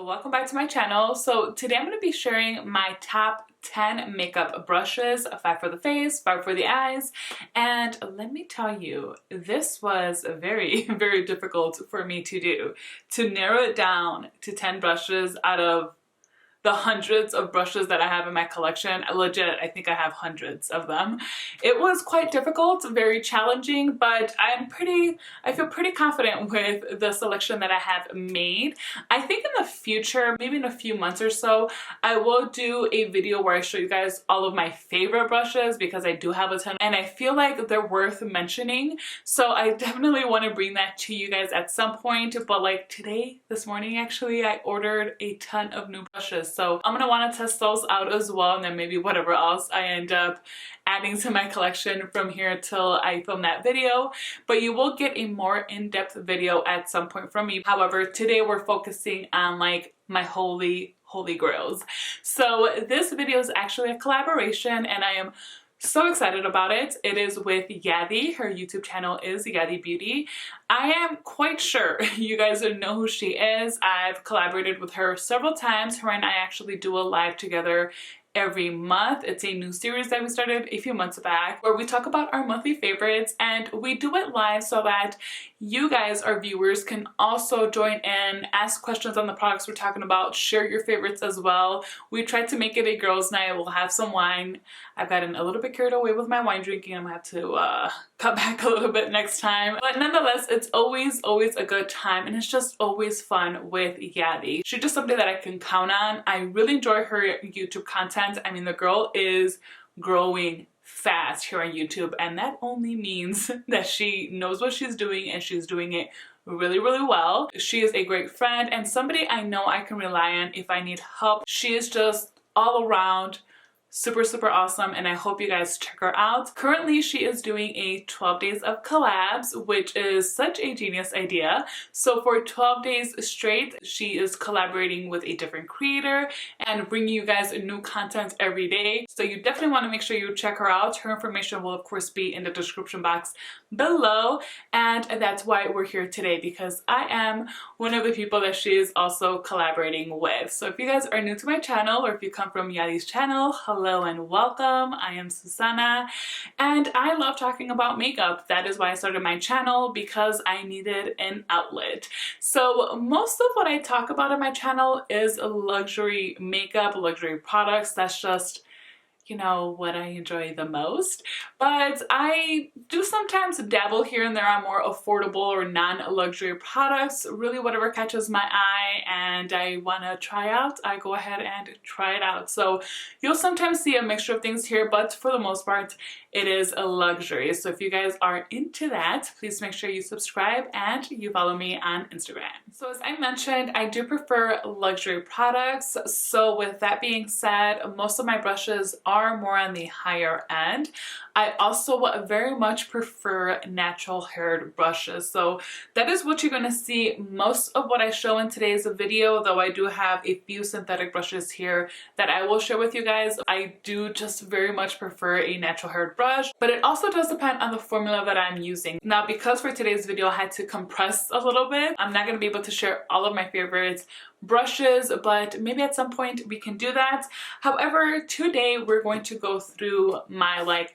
Welcome back to my channel. So today I'm going to be sharing my top 10 makeup brushes, 5 for the face, 5 for the eyes, and let me tell you, this was very, very difficult for me to do, to narrow it down to 10 brushes out of the hundreds of brushes that I have in my collection. Legit, I think I have hundreds of them. It was quite difficult, very challenging, but I feel pretty confident with the selection that I have made. I think in the future, maybe in a few months or so, I will do a video where I show you guys all of my favorite brushes because I do have a ton and I feel like they're worth mentioning. So I definitely want to bring that to you guys at some point. But like this morning actually, I ordered a ton of new brushes. So I'm gonna want to test those out as well, and then maybe whatever else I end up adding to my collection from here till I film that video. But you will get a more in-depth video at some point from me. However, today we're focusing on like my holy grails. So this video is actually a collaboration and I am so excited about it. It is with Yadi. Her YouTube channel is Yadi Beauty. I am quite sure you guys know who she is. I've collaborated with her several times. Her and I actually do a live together every month. It's a new series that we started a few months back where we talk about our monthly favorites, and we do it live so that you guys, our viewers, can also join in, ask questions on the products we're talking about, share your favorites as well. We tried to make it a girls' night. We'll have some wine. I've gotten a little bit carried away with my wine drinking. I'm gonna have to cut back a little bit next time. But nonetheless, it's always a good time, and it's just always fun with Yadi. She's just somebody that I can count on. I really enjoy her YouTube content. I mean, the girl is growing fast here on YouTube, and that only means that she knows what she's doing and she's doing it really well. She is a great friend and somebody I know I can rely on if I need help. She is just all around super awesome, and I hope you guys check her out. Currently, she is doing a 12 days of collabs, which is such a genius idea. So for 12 days straight, she is collaborating with a different creator and bringing you guys new content every day. So you definitely want to make sure you check her out. Her information will of course be in the description box below, and that's why we're here today, because I am one of the people that she is also collaborating with. So if you guys are new to my channel, or if you come from Yadi's channel, hello and welcome. I am Suzana and I love talking about makeup. That is why I started my channel, because I needed an outlet. So most of what I talk about on my channel is luxury makeup, luxury products. That's just, you know, what I enjoy the most. But I do sometimes dabble here and there on more affordable or non-luxury products. Really whatever catches my eye and I want to try out, I go ahead and try it out. So you'll sometimes see a mixture of things here, but for the most part it is a luxury. So if you guys are into that, please make sure you subscribe and you follow me on Instagram. So as I mentioned, I do prefer luxury products. So with that being said, most of my brushes are more on the higher end. I also very much prefer natural haired brushes. So that is what you're going to see most of what I show in today's video, though I do have a few synthetic brushes here that I will share with you guys. I do just very much prefer a natural haired brush, but it also does depend on the formula that I'm using. Now, because for today's video I had to compress a little bit, I'm not going to be able to share all of my favorites brushes, but maybe at some point we can do that. However, today we're going to go through my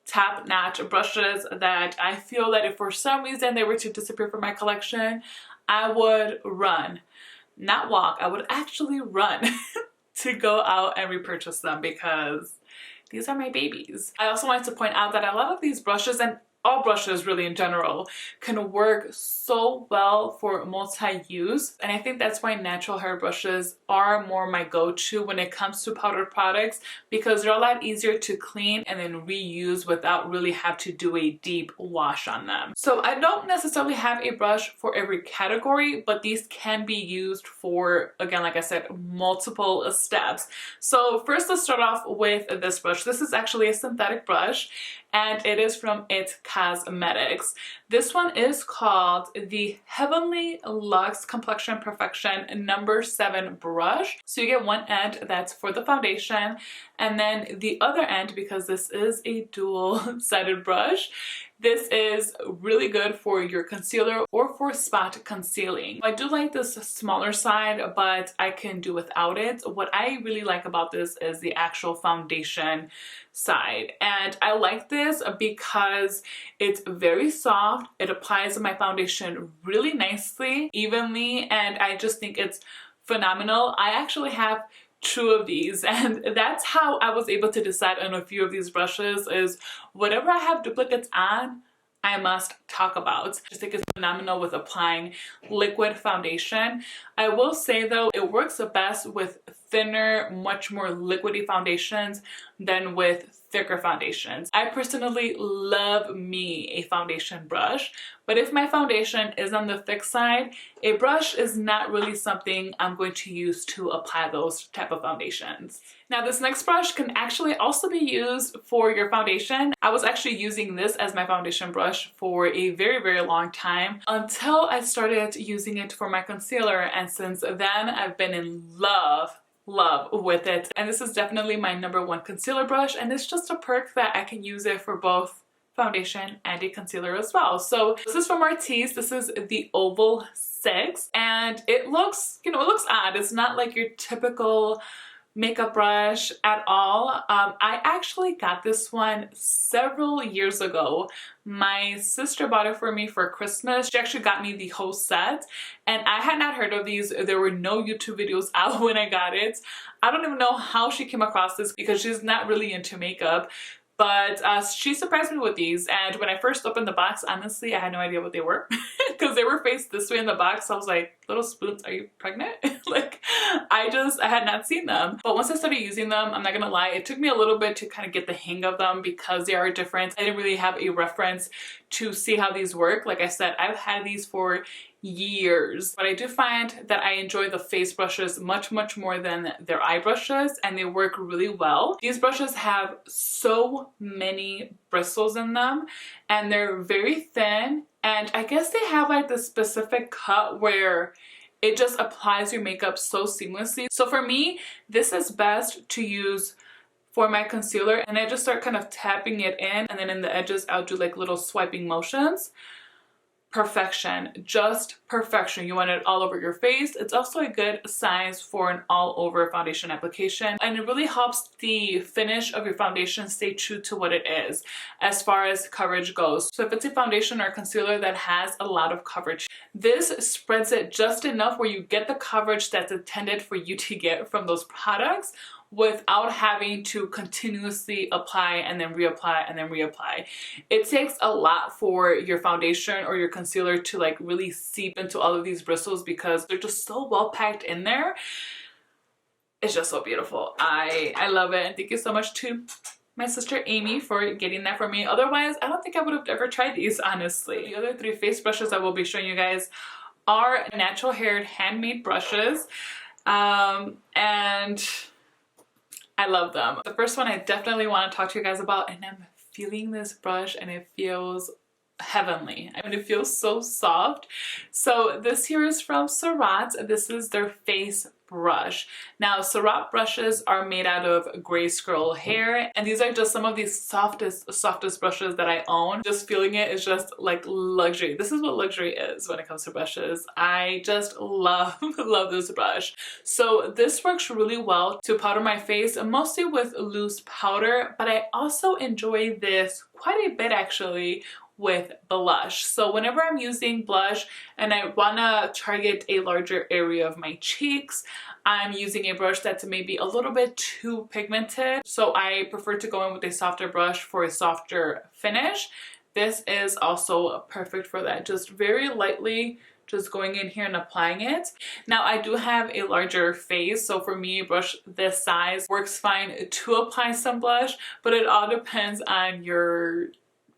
top-notch brushes that I feel that if for some reason they were to disappear from my collection, I would run, not walk, I would actually run to go out and repurchase them, because these are my babies. I also wanted to point out that a lot of these brushes, and all brushes really in general, can work so well for multi-use, and I think that's why natural hair brushes are more my go-to when it comes to powdered products, because they're a lot easier to clean and then reuse without really have to do a deep wash on them. So I don't necessarily have a brush for every category, but these can be used for, again, like I said, multiple steps. So first, let's start off with this brush. This is actually a synthetic brush, and it is from It Cosmetics. This one is called the Heavenly Luxe Complexion Perfection number 7 brush. So you get one end that's for the foundation, and then the other end, because this is a dual-sided brush, This is really good for your concealer or for spot concealing. I do like this smaller side, but I can do without it. What I really like about this is the actual foundation side. And I like this because it's very soft. It applies my foundation really nicely, evenly, and I just think it's phenomenal. I actually have 2 of these, and that's how I was able to decide on a few of these brushes. Is whatever I have duplicates on, I must talk about. I just think it's phenomenal with applying liquid foundation. I will say though, it works the best with thinner, much more liquidy foundations than with thicker foundations. I personally love me a foundation brush, but if my foundation is on the thick side, a brush is not really something I'm going to use to apply those type of foundations. Now this next brush can actually also be used for your foundation. I was actually using this as my foundation brush for a very long time until I started using it for my concealer, and since then I've been in love with it. And this is definitely my #1 concealer brush, and it's just a perk that I can use it for both foundation and a concealer as well. So this is from Artis. This is the Oval 6, and it looks, you know, it looks odd. It's not like your typical makeup brush at all. I actually got this one several years ago. My sister bought it for me for Christmas. She actually got me the whole set, and I had not heard of these. There were no YouTube videos out when I got it. I don't even know how she came across this because she's not really into makeup. But she surprised me with these, and when I first opened the box, honestly, I had no idea what they were because they were faced this way in the box. I was like, little spoons, are you pregnant? Like, I had not seen them. But once I started using them, I'm not gonna lie, it took me a little bit to kind of get the hang of them because they are different. I didn't really have a reference to see how these work. Like I said, I've had these for years, but I do find that I enjoy the face brushes much more than their eye brushes, and they work really well. These brushes have so many bristles in them, and they're very thin, and I guess they have like the specific cut where it just applies your makeup so seamlessly. So for me, this is best to use for my concealer, and I just start kind of tapping it in, and then in the edges I'll do like little swiping motions. Perfection, just perfection. You want it all over your face. It's also a good size for an all over foundation application, and it really helps the finish of your foundation stay true to what it is as far as coverage goes. So if it's a foundation or concealer that has a lot of coverage, this spreads it just enough where you get the coverage that's intended for you to get from those products without having to continuously apply and then reapply and then reapply. It takes a lot for your foundation or your concealer to like really seep into all of these bristles because they're just so well packed in there. It's just so beautiful. I love it, and thank you so much to my sister Amy for getting that for me. Otherwise, I don't think I would have ever tried these, honestly. The other 3 face brushes I will be showing you guys are natural haired handmade brushes, and I love them. The first one I definitely want to talk to you guys about, and I'm feeling this brush and it feels heavenly. I mean, it feels so soft. So this here is from Surratt. This is their face brush. Now Surratt brushes are made out of gray squirrel hair, and these are just some of the softest brushes that I own. Just feeling it is just like luxury. This is what luxury is when it comes to brushes. I just love this brush. So this works really well to powder my face, mostly with loose powder, but I also enjoy this quite a bit actually with blush. So whenever I'm using blush and I wanna target a larger area of my cheeks, I'm using a brush that's maybe a little bit too pigmented. So I prefer to go in with a softer brush for a softer finish. This is also perfect for that. Just very lightly just going in here and applying it. Now I do have a larger face, so for me a brush this size works fine to apply some blush, but it all depends on your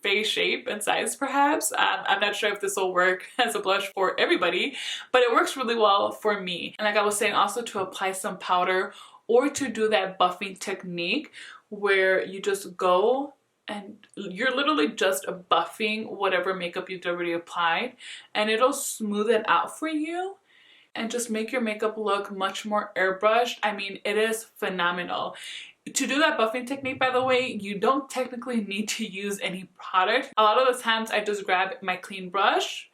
face shape and size perhaps. I'm not sure if this will work as a blush for everybody, but it works really well for me. And like I was saying, also to apply some powder or to do that buffing technique where you just go and you're literally just buffing whatever makeup you've already applied, and it'll smooth it out for you and just make your makeup look much more airbrushed. I mean, it is phenomenal. To do that buffing technique, by the way, you don't technically need to use any product. A lot of the times I just grab my clean brush,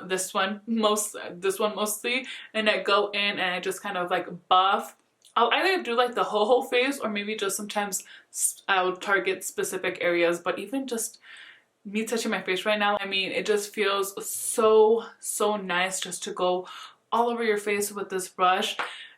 this one mostly, and I go in and I just kind of like buff. I'll either do like the whole face, or maybe just sometimes I'll target specific areas. But even just me touching my face right now, I mean, it just feels so nice just to go all over your face with this brush.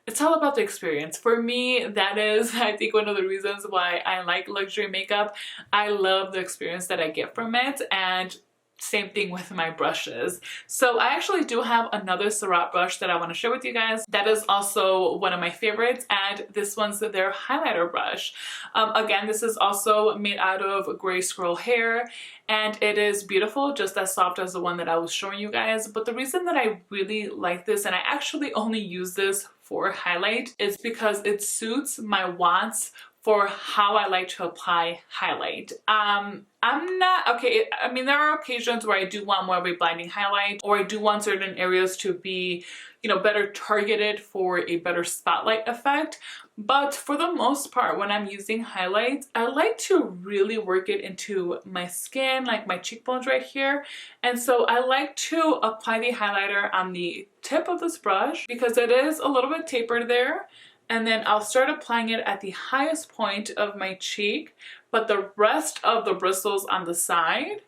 It's all about the experience. For me, that is, I think, one of the reasons why I like luxury makeup. I love the experience that I get from it, and same thing with my brushes. So I actually do have another Surratt brush that I want to share with you guys. That is also one of my favorites, and this one's their highlighter brush. Again, this is also made out of gray squirrel hair, and it is beautiful, just as soft as the one that I was showing you guys. But the reason that I really like this, and I actually only use this for highlight, is because it suits my wants for how I like to apply highlight. I'm not, okay, I mean, there are occasions where I do want more of a blinding highlight, or I do want certain areas to be, you know, better targeted for a better spotlight effect. But for the most part, when I'm using highlights, I like to really work it into my skin, like my cheekbones right here. And so I like to apply the highlighter on the tip of this brush because it is a little bit tapered there. And then I'll start applying it at the highest point of my cheek, but the rest of the bristles on the side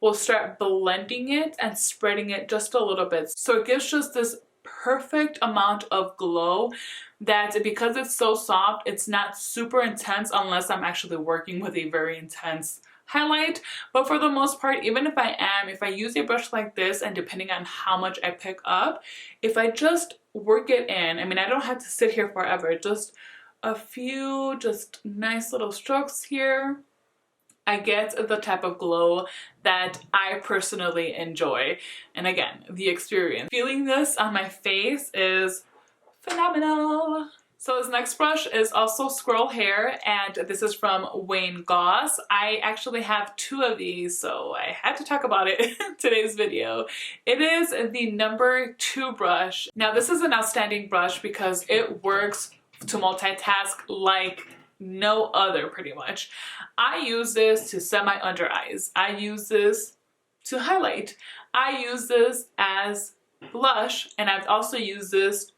will start blending it and spreading it just a little bit. So it gives just this perfect amount of glow that, because it's so soft, it's not super intense unless I'm actually working with a very intense highlight. But for the most part, even if I use a brush like this, and depending on how much I pick up, if I just work it in, I mean, I don't have to sit here forever, just a few just nice little strokes here, I get the type of glow that I personally enjoy. And again, the experience. Feeling this on my face is phenomenal. So this next brush is also squirrel hair, and this is from Wayne Goss. I actually have two of these, so I had to talk about it in today's video. It is the number 2 brush. Now this is an outstanding brush because it works to multitask like no other, pretty much. I use this to set my under eyes. I use this to highlight. I use this as blush, and I've also used this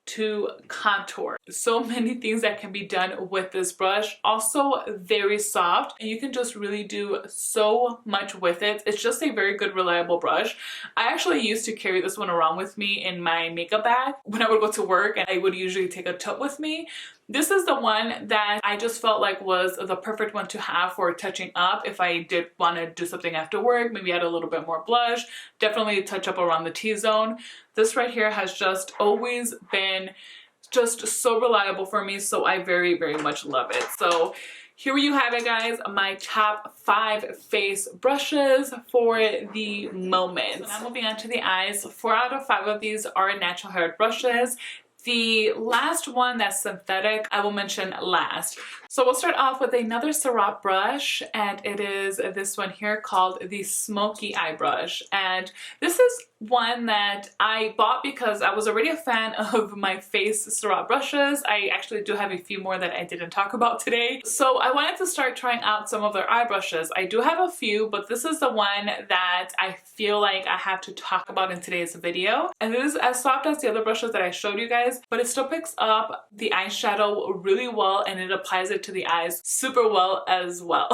to contour. So many things that can be done with this brush. Also very soft, and you can just really do so much with it. It's just a very good, reliable brush. I actually used to carry this one around with me in my makeup bag when I would go to work, and I would usually take a tub with me. This is the one that I just felt like was the perfect one to have for touching up if I did want to do something after work, maybe add a little bit more blush, definitely touch up around the T-zone. This right here has just always been just so reliable for me, so I very much love it. So here you have it, guys, my top 5 face brushes for the moment. So now moving on to the eyes. 4 out of 5 of these are natural hair brushes. The last one that's synthetic, I will mention last. So we'll start off with another Surratt brush, and it is this one here called the Smoky Eye Brush. And this is one that I bought because I was already a fan of my face Surratt brushes. I actually do have a few more that I didn't talk about today. So I wanted to start trying out some of their eye brushes. I do have a few, but this is the one that I feel like I have to talk about in today's video. And it is as soft as the other brushes that I showed you guys, but it still picks up the eyeshadow really well, and it applies it to the eyes super well as well.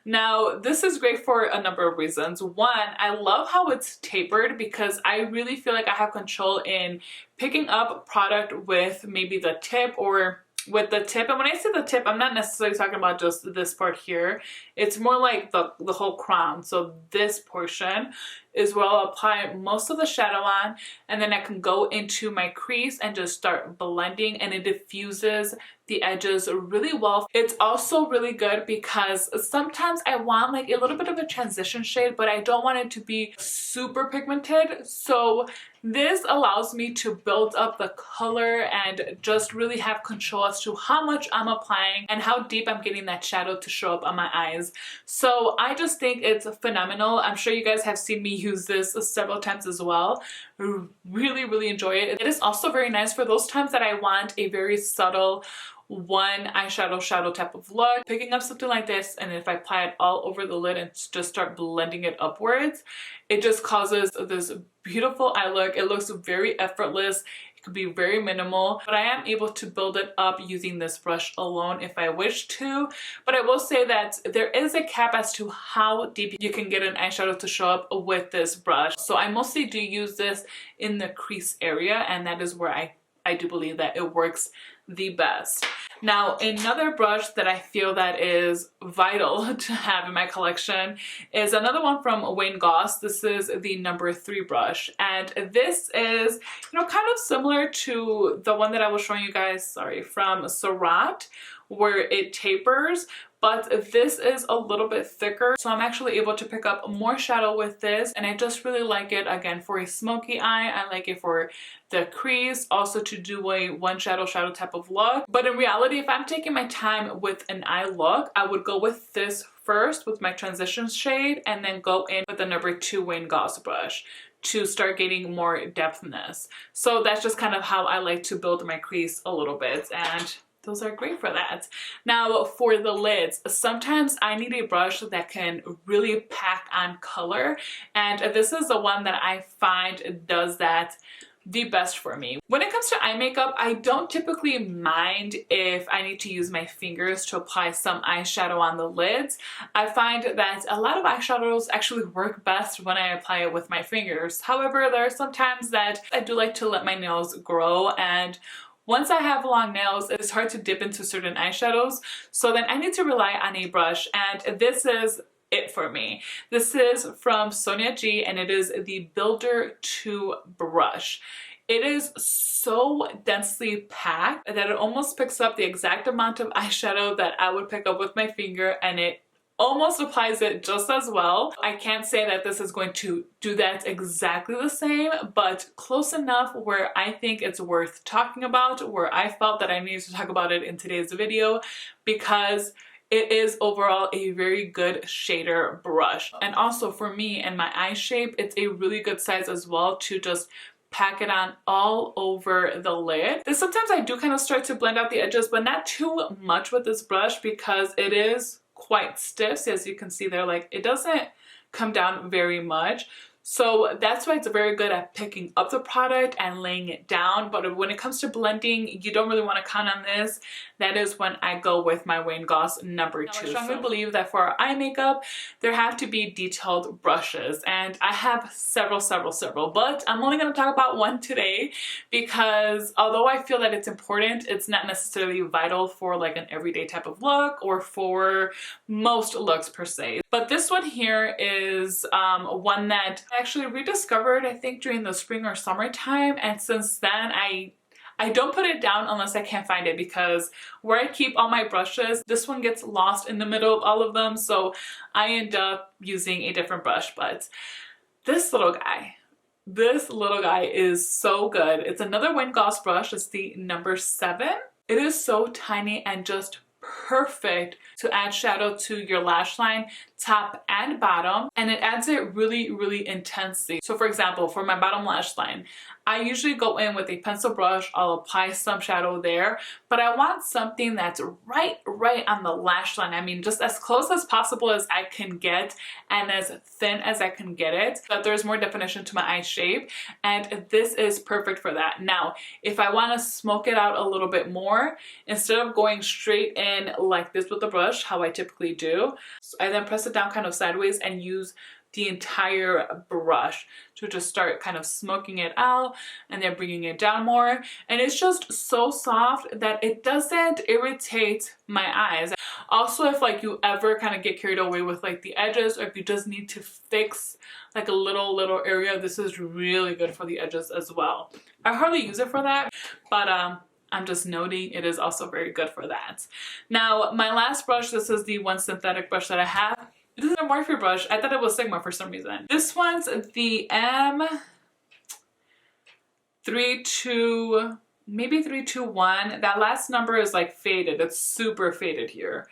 Now, this is great for a number of reasons. One, I love how it's tapered because I really feel like I have control in picking up product with maybe the tip or with the tip. And when I say the tip, I'm not necessarily talking about just this part here. It's more like the whole crown. So this portion is where I'll apply most of the shadow on, and then I can go into my crease and just start blending, and it diffuses the edges really well. It's also really good because sometimes I want like a little bit of a transition shade, but I don't want it to be super pigmented. So this allows me to build up the color and just really have control as to how much I'm applying and how deep I'm getting that shadow to show up on my eyes. So I just think it's phenomenal. I'm sure you guys have seen me use this several times as well. Really enjoy it. It is also very nice for those times that I want a very subtle one eyeshadow shadow type of look. Picking up something like this, and if I apply it all over the lid and just start blending it upwards, it just causes this beautiful eye look. It looks very effortless. It could be very minimal, but I am able to build it up using this brush alone if I wish to. But I will say that there is a cap as to how deep you can get an eyeshadow to show up with this brush. So I mostly do use this in the crease area, and that is where I do believe that it works the best. Now, another brush that I feel that is vital to have in my collection is another one from Wayne Goss. This is the number 3 brush, and this is, you know, kind of similar to the one that I was showing you guys, sorry, from Surratt, where it tapers, but this is a little bit thicker, so I'm actually able to pick up more shadow with this, and I just really like it, again, for a smoky eye. I like it for the crease, also to do a one shadow type of look. But in reality, if I'm taking my time with an eye look, I would go with this first with my transition shade, and then go in with the number 2 Wayne Goss brush to start getting more depthness. So that's just kind of how I like to build my crease a little bit, and those are great for that. Now, for the lids, sometimes I need a brush that can really pack on color, and this is the one that I find does that the best for me. When it comes to eye makeup, I don't typically mind if I need to use my fingers to apply some eyeshadow on the lids. I find that a lot of eyeshadows actually work best when I apply it with my fingers. However, there are some times that I do like to let my nails grow, and once I have long nails, it's hard to dip into certain eyeshadows, so then I need to rely on a brush, and this is it for me. This is from Sonia G, and it is the Builder 2 brush. It is so densely packed that it almost picks up the exact amount of eyeshadow that I would pick up with my finger, and it almost applies it just as well. I can't say that this is going to do that exactly the same, but close enough where I think it's worth talking about, where I felt that I needed to talk about it in today's video, because it is overall a very good shader brush. And also for me and my eye shape, it's a really good size as well to just pack it on all over the lid. Then sometimes I do kind of start to blend out the edges, but not too much with this brush because it is quite stiff. So as you can see there, like, it doesn't come down very much. So that's why it's very good at picking up the product and laying it down. But when it comes to blending, you don't really want to count on this. That is when I go with my Wayne Goss number 2. I strongly believe that for our eye makeup, there have to be detailed brushes. And I have several, but I'm only going to talk about one today because although I feel that it's important, it's not necessarily vital for like an everyday type of look or for most looks per se. But this one here is one that I actually rediscovered, I think, during the spring or summertime, and since then I don't put it down unless I can't find it, because where I keep all my brushes, this one gets lost in the middle of all of them, so I end up using a different brush. But this little guy is so good. It's another Wayne Goss brush. It's the number 7. It is so tiny and just perfect to add shadow to your lash line, top and bottom, and it adds it really intensely. So for example, for my bottom lash line, I usually go in with a pencil brush. I'll apply some shadow there, but I want something that's right on the lash line. I mean, just as close as possible as I can get and as thin as I can get it, so that there's more definition to my eye shape, and this is perfect for that. Now, if I want to smoke it out a little bit more, instead of going straight in like this with the brush, how I typically do, so I then press it down kind of sideways and use the entire brush to just start kind of smoking it out and then bringing it down more. And it's just so soft that it doesn't irritate my eyes. Also, if like you ever kind of get carried away with like the edges, or if you just need to fix like a little area, this is really good for the edges as well. I hardly use it for that, but I'm just noting it is also very good for that. Now, my last brush, this is the one synthetic brush that I have. This is a Morphe brush. I thought it was Sigma for some reason. This one's the M32, maybe 321. That last number is like faded. It's super faded here.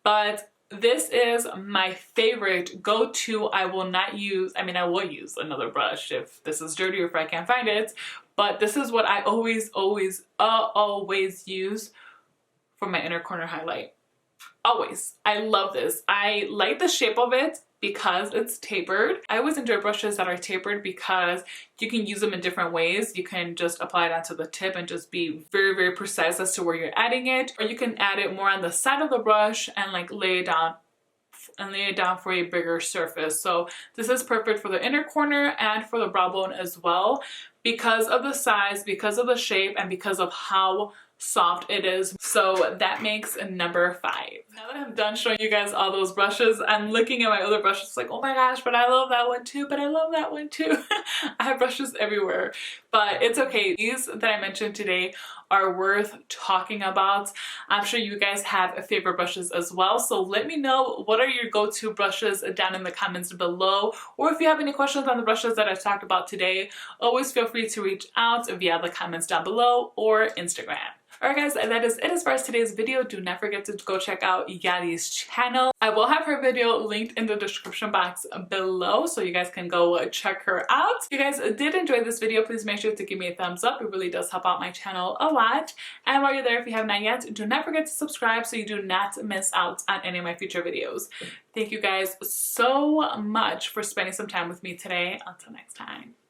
But this is my favorite go-to. I will not use, I mean, I will use another brush if this is dirty or if I can't find it. But this is what I always use for my inner corner highlight. Always. I love this. I like the shape of it because it's tapered. I always enjoy brushes that are tapered because you can use them in different ways. You can just apply it onto the tip and just be very, very precise as to where you're adding it. Or you can add it more on the side of the brush and like lay it down for a bigger surface. So this is perfect for the inner corner and for the brow bone as well, because of the size, because of the shape, and because of how soft it is. So that makes number 5. Now that I'm done showing you guys all those brushes, I'm looking at my other brushes like, oh my gosh, but I love that one too, but I love that one too. I have brushes everywhere, but it's okay. These that I mentioned today are worth talking about. I'm sure you guys have favorite brushes as well, so let me know what are your go-to brushes down in the comments below, or if you have any questions on the brushes that I talked about today, always feel free to reach out via the comments down below or Instagram. Alright guys, that is it as far as today's video. Do not forget to go check out Yadi's channel. I will have her video linked in the description box below, so you guys can go check her out. If you guys did enjoy this video, please make sure to give me a thumbs up. It really does help out my channel a lot. And while you're there, if you have not yet, do not forget to subscribe so you do not miss out on any of my future videos. Thank you guys so much for spending some time with me today. Until next time.